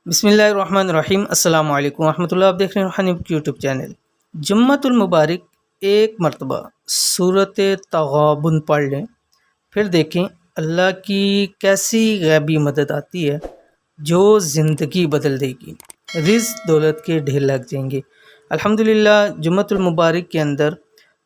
بسم اللہ الرحمن الرحیم۔ السلام علیکم ورحمۃ اللہ۔ آپ دیکھ رہے ہیں روحانی بک یوٹیوب چینل۔ جمعۃ المبارک ایک مرتبہ صورت تغابن پڑھ لیں، پھر دیکھیں اللہ کی کیسی غیبی مدد آتی ہے جو زندگی بدل دے گی، رزق دولت کے ڈھیر لگ جائیں گے۔ الحمدللہ جمعۃ المبارک کے اندر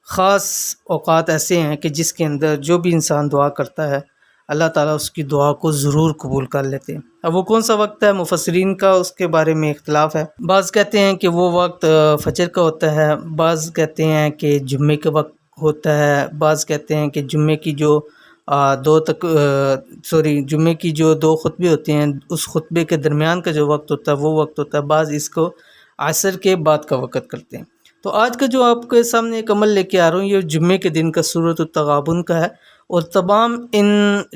خاص اوقات ایسے ہیں کہ جس کے اندر جو بھی انسان دعا کرتا ہے اللہ تعالیٰ اس کی دعا کو ضرور قبول کر لیتے ہیں۔ اب وہ کون سا وقت ہے، مفسرین کا اس کے بارے میں اختلاف ہے۔ بعض کہتے ہیں کہ وہ وقت فجر کا ہوتا ہے، بعض کہتے ہیں کہ جمعے کے وقت ہوتا ہے، بعض کہتے ہیں کہ جمعے کی جو جمعے کی جو دو خطبے ہوتے ہیں اس خطبے کے درمیان کا جو وقت ہوتا ہے وہ وقت ہوتا ہے، بعض اس کو عصر کے بعد کا وقت کرتے ہیں۔ تو آج کا جو آپ کے سامنے ایک عمل لے کے آ رہا ہوں یہ جمعے کے دن کا سورۃ التغابن کا ہے، اور تمام ان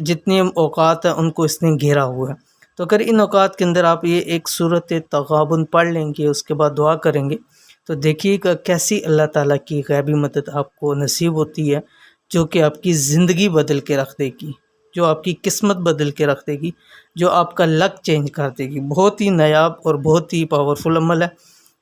جتنے اوقات ہیں ان کو اس نے گھیرا ہوا ہے۔ تو اگر ان اوقات کے اندر آپ یہ ایک سورۃ تغابن پڑھ لیں گے، اس کے بعد دعا کریں گے، تو دیکھیے گا کیسی اللہ تعالیٰ کی غیبی مدد آپ کو نصیب ہوتی ہے، جو کہ آپ کی زندگی بدل کے رکھ دے گی، جو آپ کی قسمت بدل کے رکھ دے گی، جو آپ کا لک چینج کر دے گی۔ بہت ہی نایاب اور بہت ہی پاورفل عمل ہے۔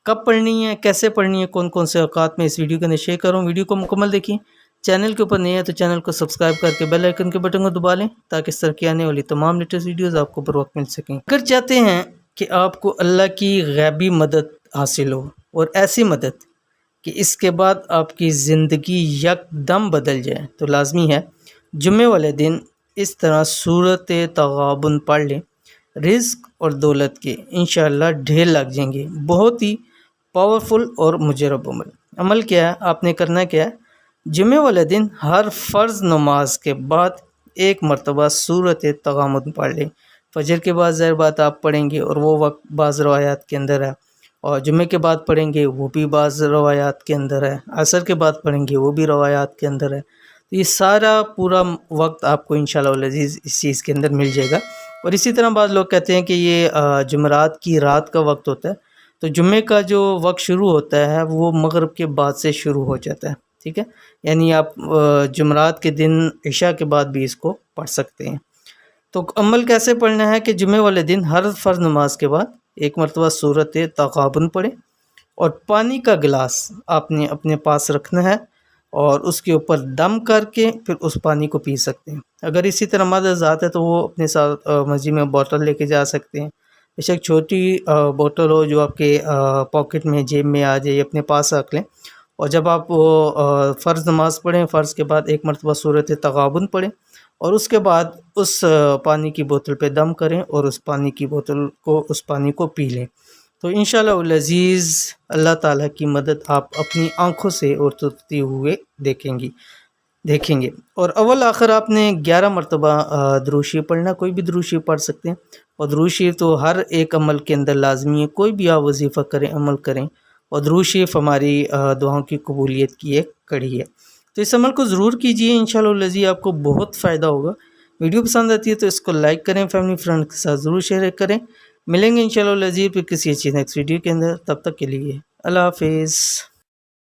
کب پڑھنی ہے، کیسے پڑھنی ہے، کون کون سے اوقات میں اس ویڈیو کے اندر شیئر کروں۔ ویڈیو کو مکمل دیکھیں۔ چینل کے اوپر نہیں ہے تو چینل کو سبسکرائب کر کے بیل آئیکن کے بٹن کو دبا لیں تاکہ اس طرح کی آنے والی تمام لیٹسٹ ویڈیوز آپ کو بر وقت مل سکیں۔ اگر چاہتے ہیں کہ آپ کو اللہ کی غیبی مدد حاصل ہو، اور ایسی مدد کہ اس کے بعد آپ کی زندگی یک دم بدل جائے، تو لازمی ہے جمعے والے دن اس طرح سورۃ تغابن پڑھ لیں، رزق اور دولت کے انشاءاللہ ڈھیر لگ جائیں گے۔ بہت ہی پاورفل اور مجرب عمل کیا ہے، آپ نے کرنا کیا ہے، جمعے والے دن ہر فرض نماز کے بعد ایک مرتبہ سورۃ تغابن پڑھ لیں۔ فجر کے بعد ظاہر بات آپ پڑھیں گے اور وہ وقت بعض روایات کے اندر ہے، اور جمعے کے بعد پڑھیں گے وہ بھی بعض روایات کے اندر ہے، عصر کے بعد پڑھیں گے وہ بھی روایات کے اندر ہے۔ تو یہ سارا پورا وقت آپ کو انشاءاللہ العزیز اس چیز کے اندر مل جائے گا۔ اور اسی طرح بعض لوگ کہتے ہیں کہ یہ جمعرات کی رات کا وقت ہوتا ہے، تو جمعے کا جو وقت شروع ہوتا ہے وہ مغرب کے بعد سے شروع ہو جاتا ہے، ٹھیک ہے، یعنی آپ جمعرات کے دن عشاء کے بعد بھی اس کو پڑھ سکتے ہیں۔ تو عمل کیسے پڑھنا ہے کہ جمعے والے دن ہر فرض نماز کے بعد ایک مرتبہ سورۃ تغابن پڑھیں، اور پانی کا گلاس آپ نے اپنے پاس رکھنا ہے اور اس کے اوپر دم کر کے پھر اس پانی کو پی سکتے ہیں۔ اگر اسی طرح مدد ذات ہے تو وہ اپنے ساتھ مسجد میں بوتل لے کے جا سکتے ہیں، بے شک چھوٹی بوتل ہو جو آپ کے پاکٹ میں جیب میں آ جائے، اپنے پاس رکھ لیں، اور جب آپ وہ فرض نماز پڑھیں فرض کے بعد ایک مرتبہ سورۃ تغابن پڑھیں، اور اس کے بعد اس پانی کی بوتل پہ دم کریں اور اس پانی کو پی لیں، تو انشاءاللہ العزیز اللہ تعالیٰ کی مدد آپ اپنی آنکھوں سے اترتے ہوئے دیکھیں گے۔ اور اول آخر آپ نے 11 مرتبہ درود شریف پڑھنا، کوئی بھی درود شریف پڑھ سکتے ہیں، اور درود شریف تو ہر ایک عمل کے اندر لازمی ہے، کوئی بھی آپ وظیفہ کریں، عمل کریں، اور درود شریف ہماری دعاؤں کی قبولیت کی ایک کڑی ہے۔ تو اس عمل کو ضرور کیجئے، انشاءاللہ العزیز آپ کو بہت فائدہ ہوگا۔ ویڈیو پسند آتی ہے تو اس کو لائک کریں، فیملی فرینڈ کے ساتھ ضرور شیئر کریں۔ ملیں گے انشاءاللہ العزیز پھر کسی اچھی نیکسٹ ویڈیو کے اندر، تب تک کے لیے اللہ حافظ۔